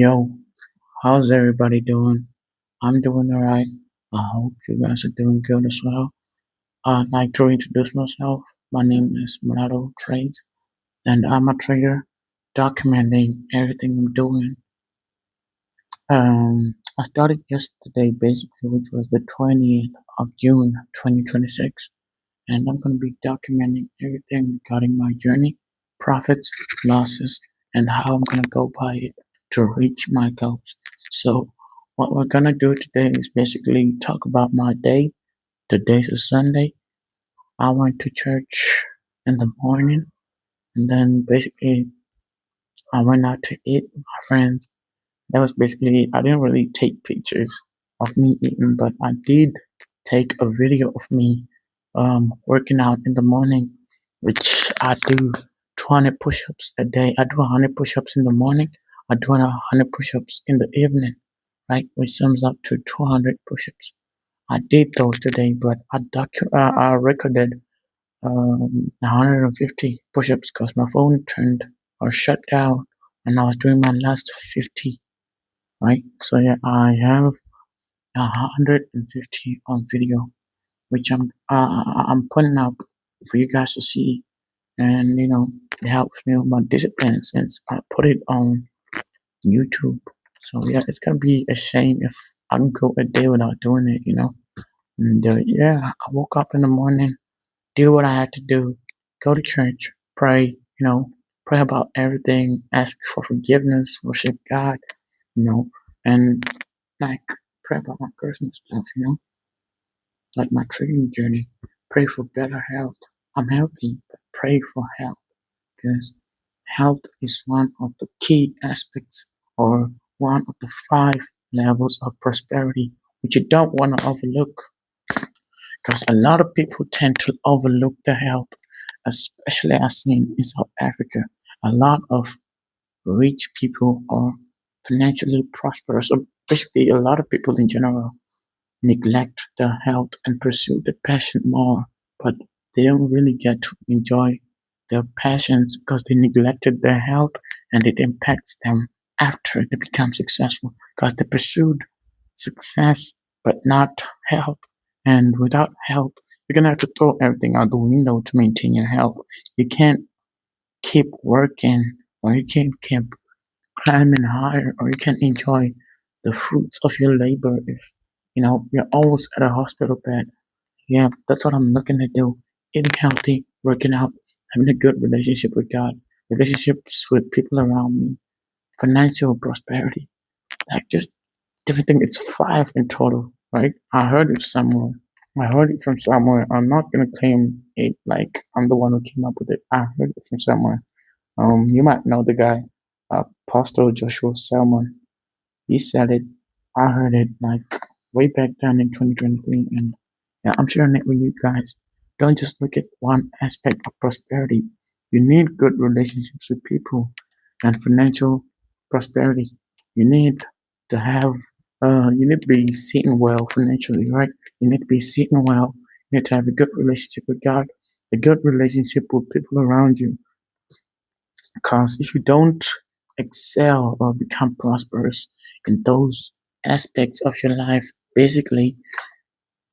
Yo, how's everybody doing? I'm doing alright. I hope you guys are doing good as well. I'd like to introduce myself. My name is Murado Trades, and I'm a trader documenting everything I'm doing. I started yesterday, basically, which was the 20th of June, 2026, and I'm going to be documenting everything regarding my journey, profits, losses, and how I'm going to go by it to reach my goals. So, what we're going to do today is basically talk about my day. Today's a Sunday. I went to church in the morning, and then basically I went out to eat with my friends. That was basically, I didn't really take pictures of me eating, but I did take a video of me working out in the morning, which I do 200 push ups a day. I do 100 push ups in the morning, I do 100 push ups in the evening, right? Which sums up to 200 push ups. I did those today, but I recorded 150 push ups because my phone turned or shut down and I was doing my last 50, right? So yeah, I have 150 on video, which I'm putting up for you guys to see, and it helps me with my discipline since I put it on YouTube. So yeah, it's gonna be a shame if I can go a day without doing it. And yeah, I woke up in the morning, do what I had to do, go to church, pray, pray about everything, ask for forgiveness, worship God, you know, and like pray about my personal stuff, like my trading journey, pray for better health. I'm healthy, but pray for health because health is one of the key aspects or one of the five levels of prosperity which you don't want to overlook because a lot of people tend to overlook the health, especially as seen in South Africa. A lot of rich people are financially prosperous, or basically a lot of people in general neglect their health and pursue the passion more, but they don't really get to enjoy their passions because they neglected their health and it impacts them after they become successful because they pursued success but not health. And without health, you're gonna have to throw everything out the window to maintain your health. You can't keep working or you can't keep climbing higher or you can enjoy the fruits of your labor if you're always at a hospital bed. Yeah, that's what I'm looking to do. Eating healthy, working out, having a good relationship with God, relationships with people around me, financial prosperity, like just different things. It's five in total, right? I heard it somewhere. I heard it from somewhere. I'm not gonna claim it like I'm the one who came up with it. I heard it from somewhere. You might know the guy, Apostle Joshua Selman. He said it. I heard it like way back then in 2023, and yeah, I'm sharing it with you guys. Don't just look at one aspect of prosperity. You need good relationships with people and financial prosperity. You need to have, you need to be sitting well financially, right? You need to be sitting well. You need to have a good relationship with God, a good relationship with people around you. Because if you don't excel or become prosperous in those aspects of your life, basically,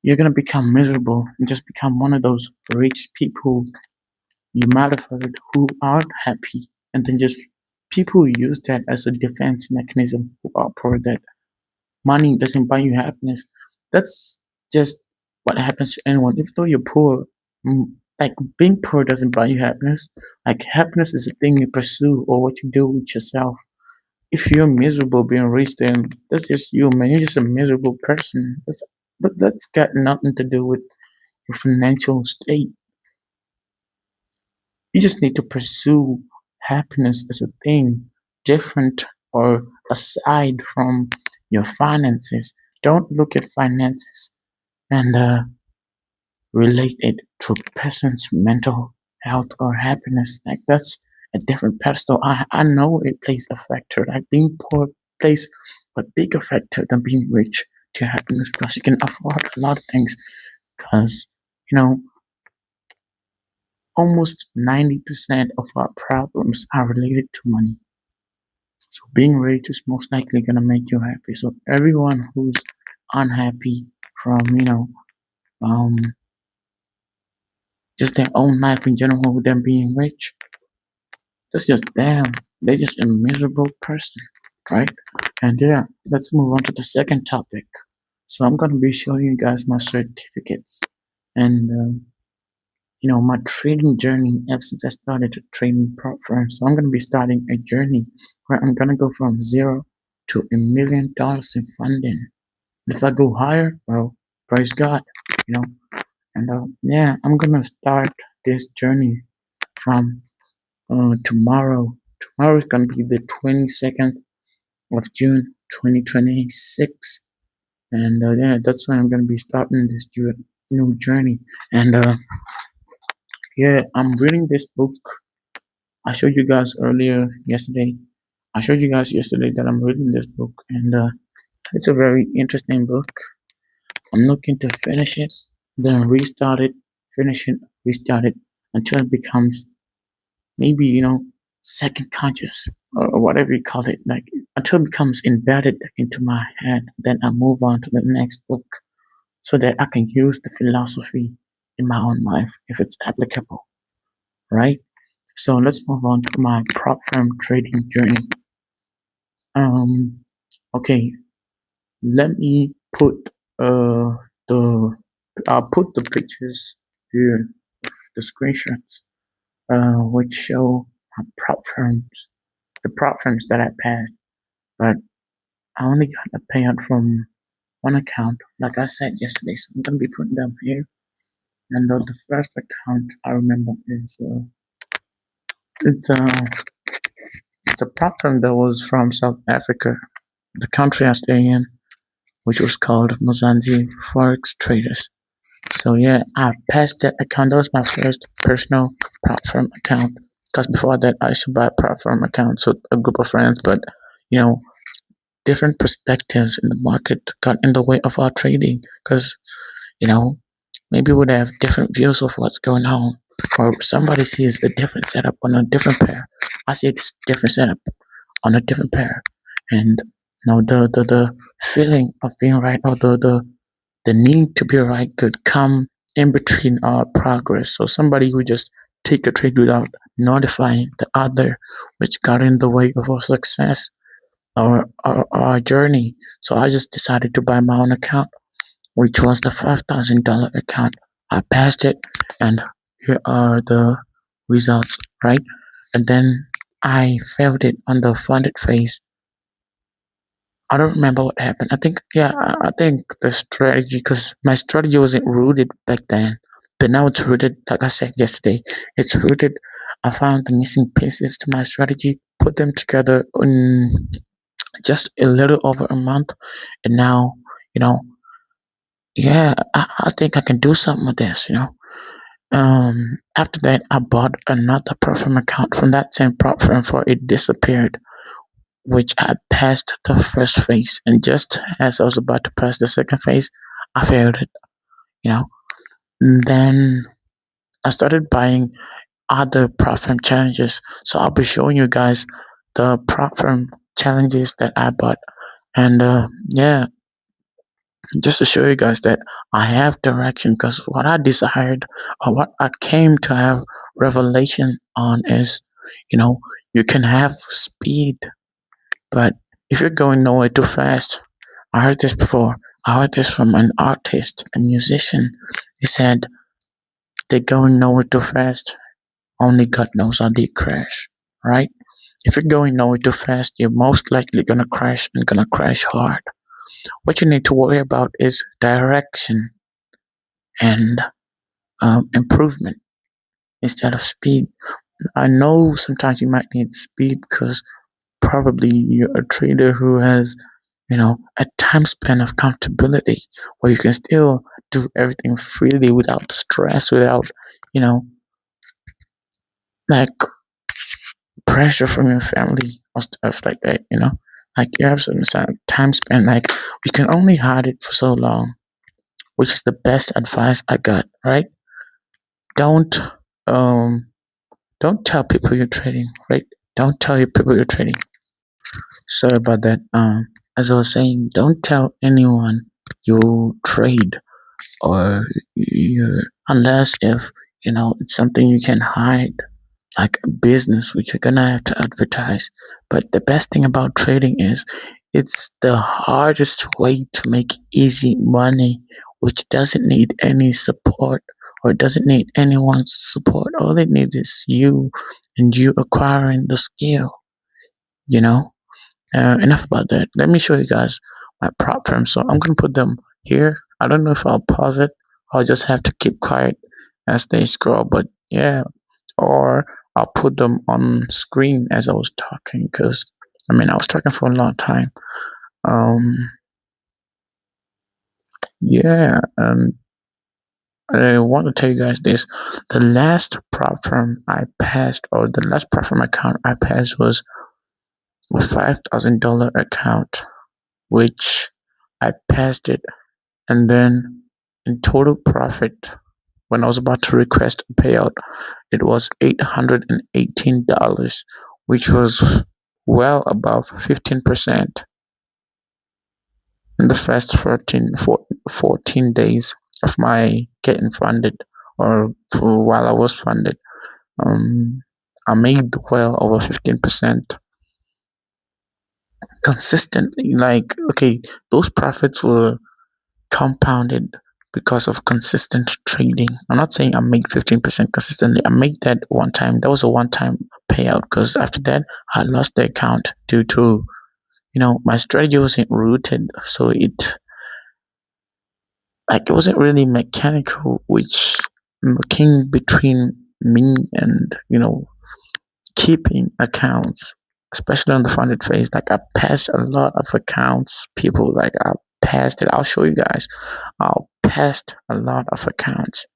you're going to become miserable and just become one of those rich people you might have heard who aren't happy. And then just people use that as a defense mechanism who are poor that money doesn't buy you happiness. That's just what happens to anyone. Even though you're poor, mm, like being poor doesn't buy you happiness. Like happiness is a thing you pursue or what you do with yourself. If you're miserable being rich, then that's just you, man. You're just a miserable person. But that's got nothing to do with your financial state. You just need to pursue happiness as a thing different or aside from your finances. Don't look at finances and relate it to a person's mental health or happiness. Like that's a different pedestal. I know it plays a factor. Like being poor plays a bigger factor than being rich to your happiness because you can afford a lot of things. Because you know, almost 90% of our problems are related to money. So being rich is most likely gonna make you happy. So everyone who's unhappy from um just their own life in general with them being rich, that's just them. They're just a miserable person, right? And yeah, let's move on to the second topic. So I'm gonna be showing you guys my certificates and my trading journey ever since I started to trading prop firms. So I'm gonna be starting a journey where I'm gonna go from zero to $1 million in funding. If I go higher, well, praise God, you know. And yeah, I'm gonna start this journey from tomorrow. Tomorrow is gonna be the 22nd of June, 2026, and yeah, that's when I'm gonna be starting this new journey. And yeah, I'm reading this book. I showed you guys earlier yesterday. I showed you guys yesterday that I'm reading this book, and it's a very interesting book. I'm looking to finish it, then restart it, finish it, restart it until it becomes maybe, second conscious or whatever you call it, like until it becomes embedded into my head. Then I move on to the next book so that I can use the philosophy in my own life if it's applicable, right? So let's move on to my prop firm trading journey. Um, okay, let me put the I'll put the pictures here, the screenshots, which show my prop firms, the prop firms that I passed. But I only got a payout from one account, like I said yesterday. So I'm gonna be putting them here. And the first account I remember is it's it's a prop firm that was from South Africa, the country I stay in, which was called Mozanzi Forex Traders. So yeah, I passed that account. That was my first personal prop firm account. Because before that, I used to buy prop firm accounts with a group of friends, but you know, different perspectives in the market got in the way of our trading. Because you know, maybe we would have different views of what's going on, or somebody sees a different setup on a different pair. I see a different setup on a different pair, and the feeling of being right, or the need to be right could come in between our progress. So somebody who just take a trade without notifying the other, which got in the way of our success, our journey. So I just decided to buy my own account, which was the $5,000 account. I passed it, and here are the results, right? And then I failed it on the funded phase. I don't remember what happened. I think, yeah, I think the strategy, because my strategy wasn't rooted back then, but now it's rooted, like I said yesterday, it's rooted. I found the missing pieces to my strategy, put them together in just a little over a month, and now, you know, yeah, I think I can do something with this, After that, I bought another prop firm account from that same prop firm, for it disappeared, which I passed the first phase, and just as I was about to pass the second phase, I failed it, you know. And then I started buying other prop firm challenges, so I'll be showing you guys the prop firm challenges that I bought, and yeah, just to show you guys that I have direction. Because what I desired, or what I came to have revelation on, is, you know, you can have speed, but if you're going nowhere too fast, I heard this before. I heard this from an artist, a musician. He said, they're going nowhere too fast. Only God knows how they crash, right? If you're going nowhere too fast, you're most likely gonna crash, and gonna crash hard. What you need to worry about is direction and improvement instead of speed. I know sometimes you might need speed because probably you're a trader who has, a time span of comfortability where you can still do everything freely without stress, without, you know, like pressure from your family or stuff like that. Like you have some time span, like you can only hide it for so long, which is the best advice I got, right? Don't um don't tell people you're trading, right? Don't tell your people you're trading. Sorry about that. As I was saying, don't tell anyone you trade or you unless if it's something you can hide, like a business which you're gonna have to advertise. But the best thing about trading is it's the hardest way to make easy money, which doesn't need any support or doesn't need anyone's support. All it needs is you and you acquiring the skill, you know? Enough about that. Let me show you guys my prop firm. So I'm gonna put them here. I don't know if I'll pause it. I'll just have to keep quiet as they scroll. But yeah, or I'll put them on screen as I was talking because I was talking for a long time. Um, yeah, I want to tell you guys this: the last prop firm I passed, or the last prop firm account I passed, was a $5,000 account, which I passed it, and then in total profit, when I was about to request a payout, it was $818, which was well above 15% in the first 14 days of my getting funded, or for while I was funded. Um, I made well over 15% consistently. Like, okay, those profits were compounded because of consistent trading. I'm not saying I make 15% consistently. I made that one time. That was a one time payout because after that, I lost the account due to, my strategy wasn't rooted. So it wasn't really mechanical, which came between me and, keeping accounts, especially on the funded phase. Like I passed a lot of accounts. People like I passed it. I'll show you guys. I passed a lot of accounts,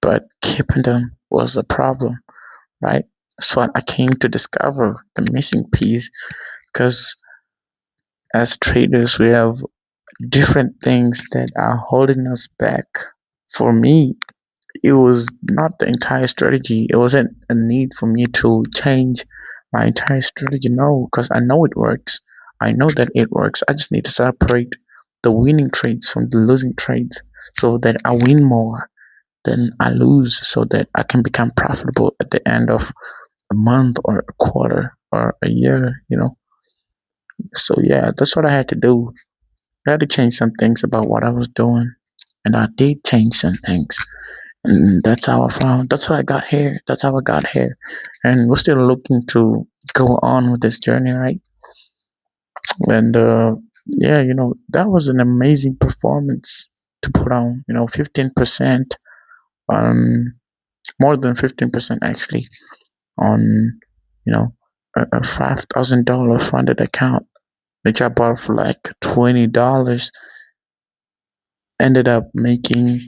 but keeping them was a problem, right? So I came to discover the missing piece because as traders, we have different things that are holding us back. For me, it was not the entire strategy. It wasn't a need for me to change my entire strategy. No, because I know it works. I know that it works. I just need to separate the winning trades from the losing trades so that I win more than I lose so that I can become profitable at the end of a month or a quarter or a year. So yeah, that's what I had to do. I had to change some things about what I was doing. And I did change some things. And that's how I found. That's how I got here. That's how I got here. And we're still looking to go on with this journey, right? And yeah, that was an amazing performance to put on. 15% on more than 15% actually on a $5,000 funded account, which I bought for like $20. Ended up making,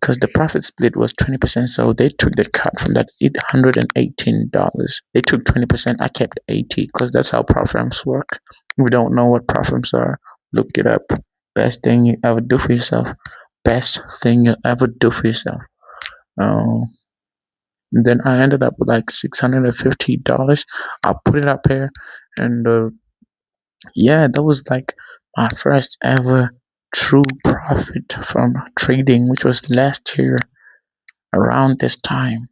because the profit split was 20%, so they took the cut from that $818. They took 20%. I kept 80 because that's how prop firms work. If you don't know what prop firms are, look it up. Best thing you ever do for yourself. Best thing you ever do for yourself. Uh, and then I ended up with like $650. I'll put it up here, and yeah, that was like my first ever true profit from trading, which was last year around this time.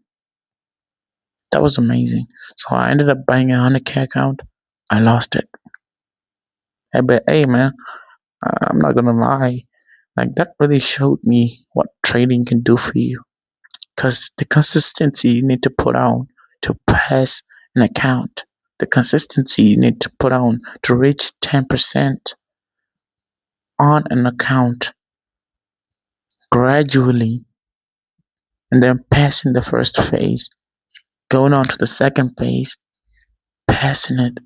That was amazing. So I ended up buying a 100K account. I lost it. But hey, man, I'm not gonna lie. Like that really showed me what trading can do for you. Cause the consistency you need to put on to pass an account, the consistency you need to put on to reach 10% on an account gradually, and then passing the first phase, going on to the second phase, passing it,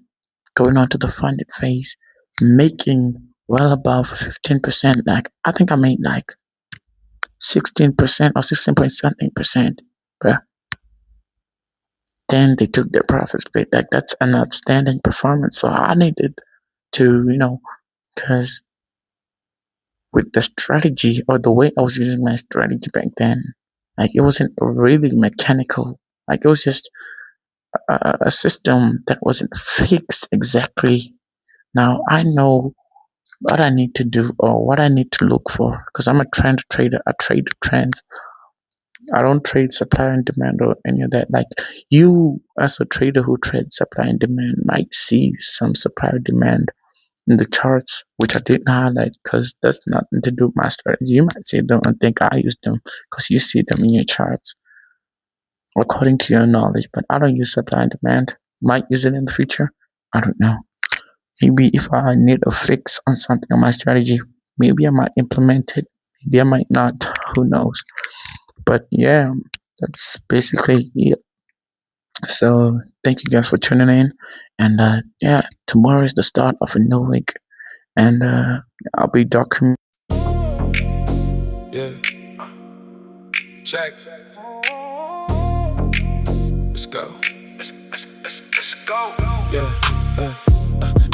going on to the funded phase, making well above 15%. Like I think I made like 16% or 16 point something percent. But then they took their profit split. Like that's an outstanding performance. So I needed to, because with the strategy or the way I was using my strategy back then, like it wasn't really mechanical. Like it was just a system that wasn't fixed exactly. Now I know what I need to do or what I need to look for because I'm a trend trader. I trade trends. I don't trade supply and demand or any of that. Like you, as a trader who trades supply and demand, might see some supply and demand in the charts, which I didn't highlight because that's nothing to do with my strategy. You might see them and think I use them because you see them in your charts according to your knowledge. But I don't use supply and demand. Might use it in the future. I don't know. Maybe if I need a fix on something on my strategy, maybe I might implement it. Maybe I might not. Who knows? But yeah, that's basically it. So thank you guys for tuning in. And yeah, tomorrow is the start of a new week. And I'll be documenting. Yeah. Check. Let's go. Let's go. Yeah.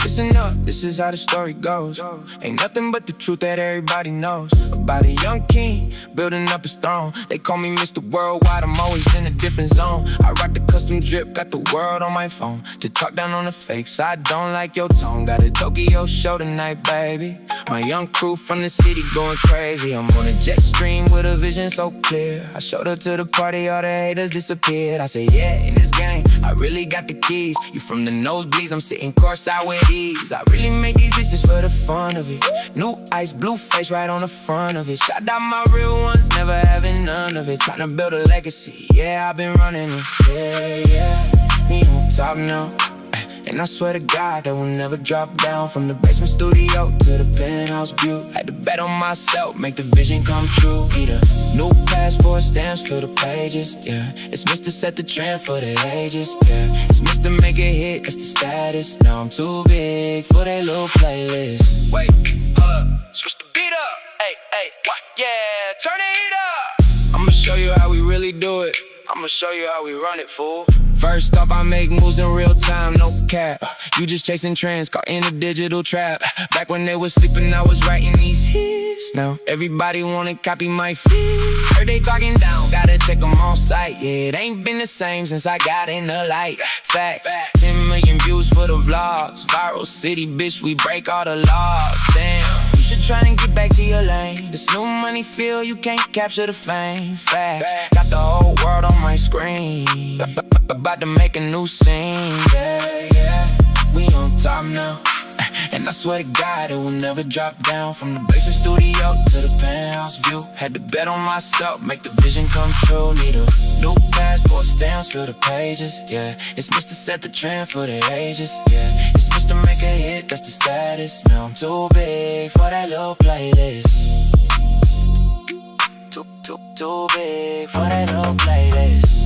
Listen up, this is how the story goes. Ain't nothing but the truth that everybody knows about a young king building up his throne. They call me Mr. Worldwide, I'm always in a different zone. I rock the custom drip, got the world on my phone. To talk down on the fakes, I don't like your tone. Got a Tokyo show tonight, baby. My young crew from the city going crazy. I'm on a jet stream with a vision so clear. I showed up to the party, all the haters disappeared. I said, yeah, in this game, I really got the keys. You from the nosebleeds, I'm sitting courtside with ease. I really make these hits just for the fun of it. New ice, blue face right on the front of it. Shout out my real ones, never having none of it. Tryna build a legacy, yeah, I've been running it. Yeah, me on top now. And I swear to God that will never drop down. From the basement studio to the penthouse view. Had to bet on myself, make the vision come true. Need a new passport, stamps for the pages, yeah. It's Mr. Set the trend for the ages, yeah. It's Mr. Make a hit, that's the status. Now I'm too big for that little playlist. Wait, hold up, switch the beat up. Hey, what? Yeah, turn the heat up. I'ma show you how we really do it. I'ma show you how we run it, fool. First off, I make moves in real time, no cap. You just chasing trends, caught in a digital trap. Back when they was sleeping, I was writing these hits. Now everybody wanna copy my feet. Heard they talking down, gotta check them on sight. Yeah, it ain't been the same since I got in the light. Facts, 10 million views for the vlogs. Viral city, bitch, we break all the laws. Damn, you should try and get back to your lane. This new money feel, you can't capture the fame. Facts, got the whole world on my screen. About to make a new scene, yeah. We on top now. And I swear to God it will never drop down. From the basement studio to the penthouse view. Had to bet on myself, make the vision come true. Need a new passport, stamps for the pages, yeah. It's Mr. Set the trend for the ages, yeah. It's Mr. Make a hit, that's the status. Now I'm too big for that little playlist. Too big for that little playlist.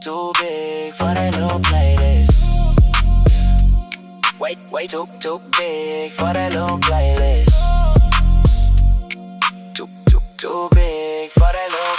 Too big for that little playlist. Wait, too big for that little playlist. Too big for that little